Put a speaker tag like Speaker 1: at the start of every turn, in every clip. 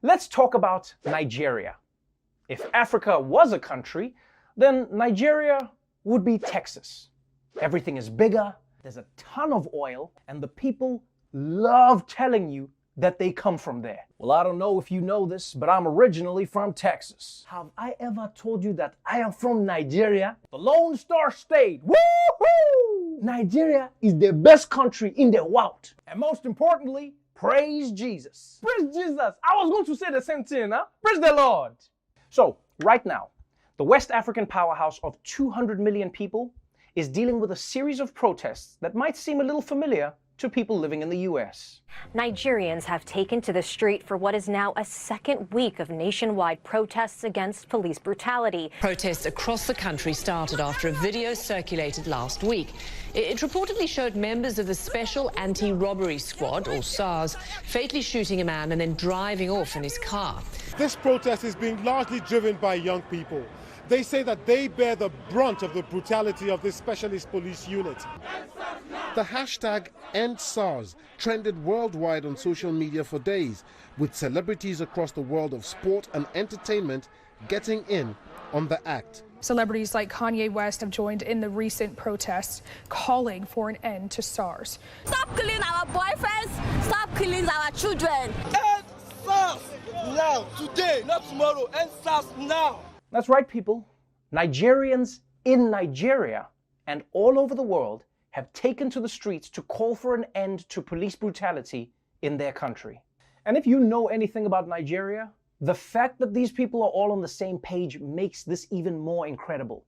Speaker 1: Let's talk about Nigeria. If Africa was a country, then Nigeria would be Texas. Everything is bigger, there's a ton of oil, and the people love telling you that they come from there. Well, I don't know if you know this, but I'm originally from Texas. Have I ever told you that I am from Nigeria? The Lone Star State. Woohoo! Nigeria is the best country in the world. And most importantly, praise Jesus. Praise Jesus. I was going to say the same thing, huh? Praise the Lord. So, right now, the West African powerhouse of 200 million people is dealing with a series of protests that might seem a little familiar to people living in the U.S.
Speaker 2: Nigerians have taken to the street for what is now a second week of nationwide protests against police brutality.
Speaker 3: Protests across the country started after a video circulated last week. It reportedly showed members of the Special Anti-Robbery Squad, or SARS, fatally shooting a man and then driving off in his car.
Speaker 4: This protest is being largely driven by young people. They say that they bear the brunt of the brutality of this specialist police unit. The hashtag #EndSARS trended worldwide on social media for days, with celebrities across the world of sport and entertainment getting in on the act.
Speaker 5: Celebrities like Kanye West have joined in the recent protests, calling for an end to SARS.
Speaker 6: Stop killing our boyfriends, stop killing our children.
Speaker 7: End SARS now, today, not tomorrow. End SARS now.
Speaker 1: That's right, people. Nigerians in Nigeria and all over the world have taken to the streets to call for an end to police brutality in their country. And if you know anything about Nigeria, the fact that these people are all on the same page makes this even more incredible.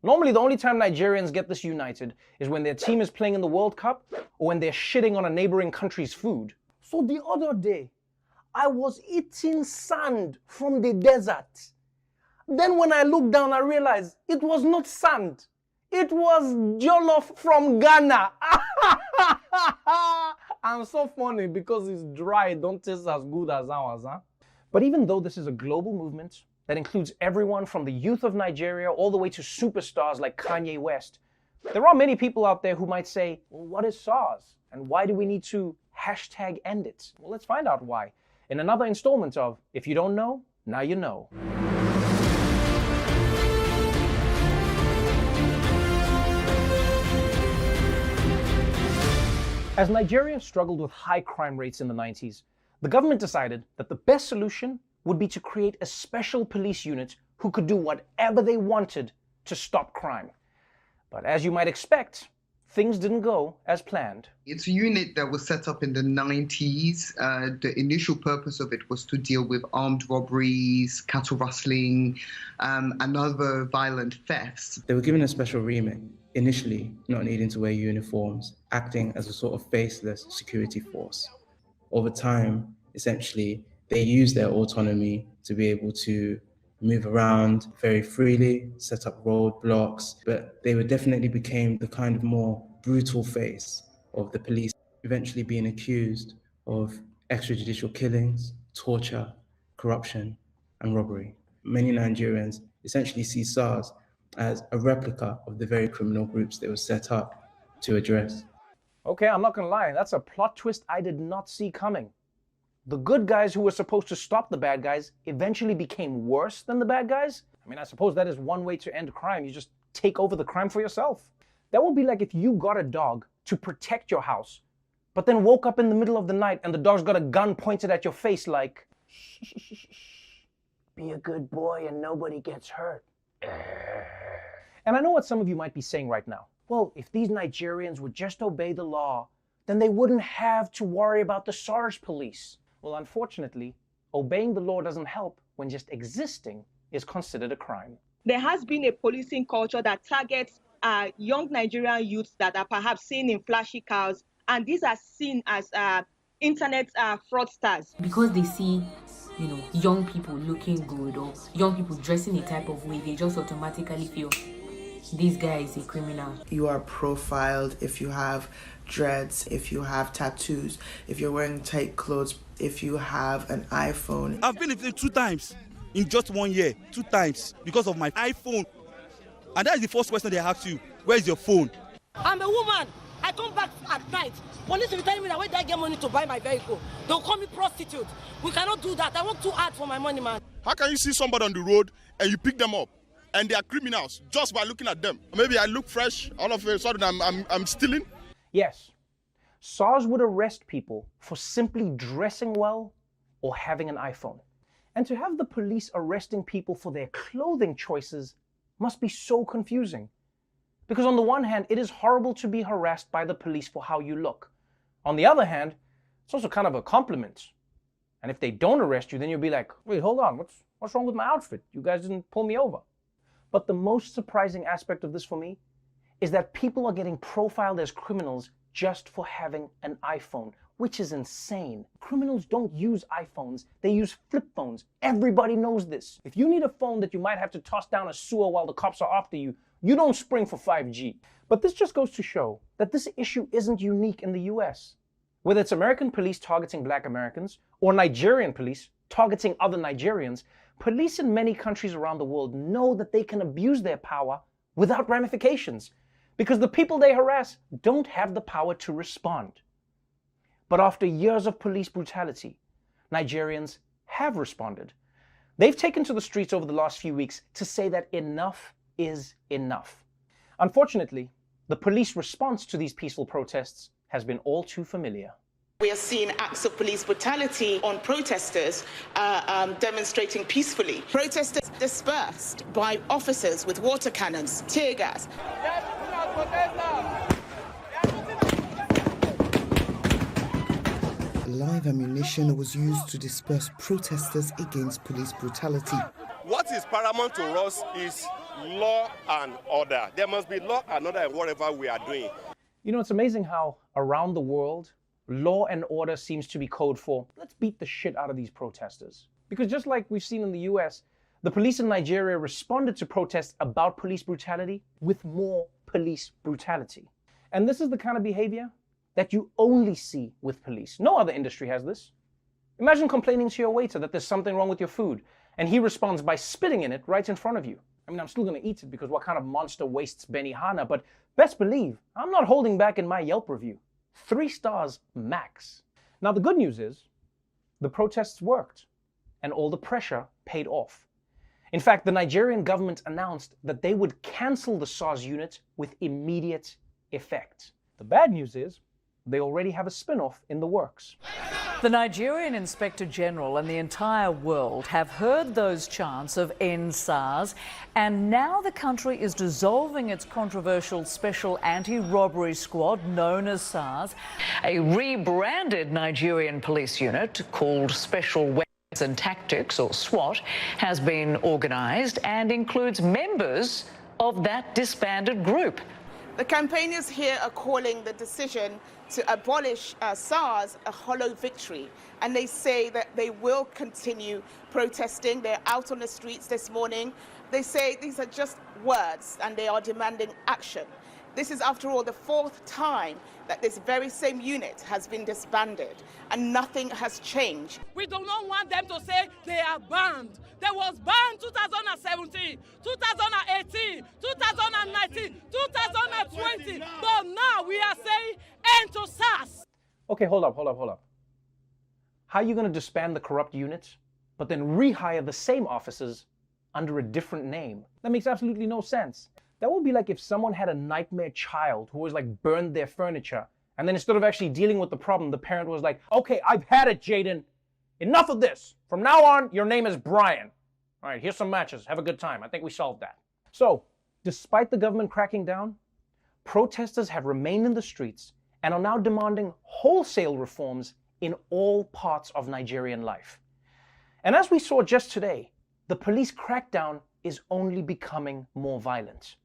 Speaker 1: Normally, the only time Nigerians get this united is when their team is playing in the World Cup or when they're shitting on a neighboring country's food. So the other day, I was eating sand from the desert. Then when I looked down, I realized it was not sand. It was jollof from Ghana. I'm so funny because it's dry. It don't taste as good as ours, huh? But even though this is a global movement that includes everyone from the youth of Nigeria all the way to superstars like Kanye West, there are many people out there who might say, well, what is SARS? And why do we need to #end it? Well, let's find out why in another installment of If You Don't Know, Now You Know. As Nigeria struggled with high crime rates in the 90s, the government decided that the best solution would be to create a special police unit who could do whatever they wanted to stop crime. But as you might expect, things didn't go as planned.
Speaker 8: It's a unit that was set up in the 90s. The initial purpose of it was to deal with armed robberies, cattle rustling, and other violent thefts.
Speaker 9: They were given a special remit, initially not needing to wear uniforms, acting as a sort of faceless security force. Over time, essentially, they used their autonomy to be able to move around very freely, set up roadblocks, but they definitely became the kind of more brutal face of the police, eventually being accused of extrajudicial killings, torture, corruption, and robbery. Many Nigerians essentially see SARS as a replica of the very criminal groups they were set up to address.
Speaker 1: Okay, I'm not gonna lie, that's a plot twist I did not see coming. The good guys who were supposed to stop the bad guys eventually became worse than the bad guys? I mean, I suppose that is one way to end crime. You just take over the crime for yourself. That would be like if you got a dog to protect your house, but then woke up in the middle of the night and the dog's got a gun pointed at your face like, shh, be a good boy and nobody gets hurt. And I know what some of you might be saying right now. Well, if these Nigerians would just obey the law, then they wouldn't have to worry about the SARS police. Well, unfortunately, obeying the law doesn't help when just existing is considered a crime.
Speaker 10: There has been a policing culture that targets young Nigerian youths that are perhaps seen in flashy cars, and these are seen as internet fraudsters.
Speaker 11: Because they see, young people looking good or young people dressing a type of way, they just automatically feel this guy is a criminal.
Speaker 12: You are profiled if you have dreads, if you have tattoos, if you're wearing tight clothes, if you have an iPhone.
Speaker 7: I've been in 2 times in just 1 year, 2 times because of my iPhone. And that is the first question they ask you, where is your phone?
Speaker 6: I'm a woman. I come back at night, police will tell me that when they get money to buy my vehicle, they'll call me prostitute. We cannot do that. I work too hard for my money, man.
Speaker 13: How can you see somebody on the road and you pick them up and they are criminals just by looking at them? Maybe I look fresh, all of a sudden I'm stealing?
Speaker 1: Yes, SARS would arrest people for simply dressing well or having an iPhone. And to have the police arresting people for their clothing choices must be so confusing. Because on the one hand, it is horrible to be harassed by the police for how you look. On the other hand, it's also kind of a compliment. And if they don't arrest you, then you'll be like, wait, hold on, what's wrong with my outfit? You guys didn't pull me over. But the most surprising aspect of this for me is that people are getting profiled as criminals just for having an iPhone, which is insane. Criminals don't use iPhones, they use flip phones. Everybody knows this. If you need a phone that you might have to toss down a sewer while the cops are after you, you don't spring for 5G. But this just goes to show that this issue isn't unique in the US. Whether it's American police targeting Black Americans or Nigerian police targeting other Nigerians, police in many countries around the world know that they can abuse their power without ramifications because the people they harass don't have the power to respond. But after years of police brutality, Nigerians have responded. They've taken to the streets over the last few weeks to say that enough is enough. Unfortunately, the police response to these peaceful protests has been all too familiar.
Speaker 14: We are seeing acts of police brutality on protesters demonstrating peacefully. Protesters dispersed by officers with water cannons, tear gas.
Speaker 12: Live ammunition was used to disperse protesters against police brutality.
Speaker 13: What is paramount to us is law and order. There must be law and order in whatever we are doing.
Speaker 1: You know, it's amazing how around the world, law and order seems to be code for, let's beat the shit out of these protesters. Because just like we've seen in the US, the police in Nigeria responded to protests about police brutality with more police brutality. And this is the kind of behavior that you only see with police. No other industry has this. Imagine complaining to your waiter that there's something wrong with your food, and he responds by spitting in it right in front of you. I mean, I'm still gonna eat it because what kind of monster wastes Benihana, but best believe, I'm not holding back in my Yelp review. 3 stars max. Now the good news is, the protests worked, and all the pressure paid off. In fact, the Nigerian government announced that they would cancel the SARS unit with immediate effect. The bad news is, they already have a spin-off in the works.
Speaker 15: The Nigerian Inspector General and the entire world have heard those chants of end SARS, and now the country is dissolving its controversial Special Anti-Robbery Squad known as SARS.
Speaker 3: A rebranded Nigerian police unit called Special Weapons and Tactics, or SWAT, has been organised and includes members of that disbanded group.
Speaker 14: The campaigners here are calling the decision to abolish SARS a hollow victory, and they say that they will continue protesting. They're out on the streets this morning. They say these are just words and they are demanding action. This is, after all, the 4th time that this very same unit has been disbanded, and nothing has changed.
Speaker 6: We do not want them to say they are banned. They was banned 2017, 2018, 2019, 2020, but now we are saying end to SARS.
Speaker 1: Okay, hold up. How are you going to disband the corrupt units, but then rehire the same officers under a different name? That makes absolutely no sense. That would be like if someone had a nightmare child who was like burned their furniture, and then instead of actually dealing with the problem, the parent was like, okay, I've had it, Jaden. Enough of this. From now on, your name is Brian. All right, here's some matches. Have a good time. I think we solved that. So, despite the government cracking down, protesters have remained in the streets and are now demanding wholesale reforms in all parts of Nigerian life. And as we saw just today, the police crackdown is only becoming more violent.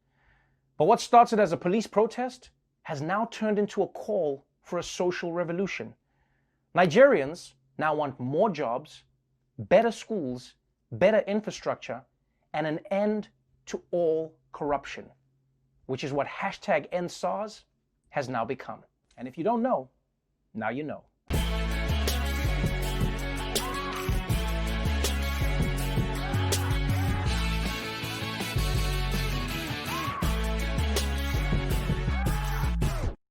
Speaker 1: But what started as a police protest has now turned into a call for a social revolution. Nigerians now want more jobs, better schools, better infrastructure, and an end to all corruption, which is what #EndSARS has now become. And if you don't know, now you know.